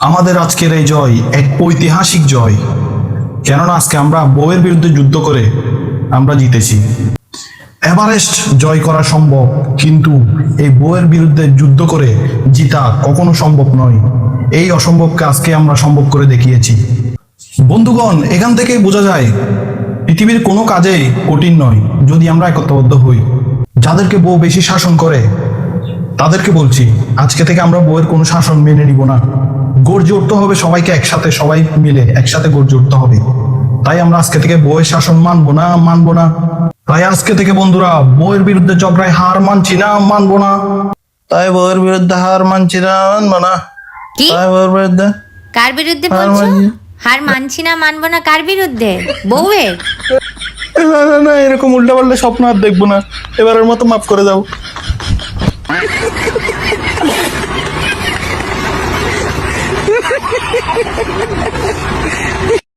আমাদের আজকের এই জয় এক ঐতিহাসিক জয়, কেননা আজকে আমরা বউয়ের বিরুদ্ধে যুদ্ধ করে আমরা জিতেছি। এভারেস্ট জয় করা সম্ভব, কিন্তু এই বউয়ের বিরুদ্ধে যুদ্ধ করে জিতা কখনো সম্ভব নয়। এই অসম্ভবকে আজকে আমরা সম্ভব করে দেখিয়েছি। বন্ধুগণ, এখান থেকেই বোঝা যায় পৃথিবীর কোনো কাজেই কঠিন নয় যদি আমরা একতাবদ্ধ হই। যাদেরকে বউ বেশি শাসন করে তাদেরকে বলছি, আজকে থেকে আমরা বউয়ের কোনো শাসন মেনে নিব না। গর্জে উঠতে হবে সবাইকে একসাথে, সবাই মিলে একসাথে গর্জে উঠতে হবে। তাই আমরা আজকে থেকে বউয়ের শাসন মানবো না। তাই আজকে থেকে বন্ধুরা, বউয়ের বিরুদ্ধে ঝগড়ায় হার মানছি না, মানবো না। তাই বউয়ের বিরুদ্ধে হার মানছি না, মানবো না। কি? তাই বউয়ের বিরুদ্ধে কার বিরুদ্ধে হার বলছো? মানছি। হার মানছি না মানবো না কার বিরুদ্ধে? বউয়ের? না না না, এরকম উল্টা পাল্টা স্বপ্ন আর দেখবো না। এবারের মতো মাফ করে দাও।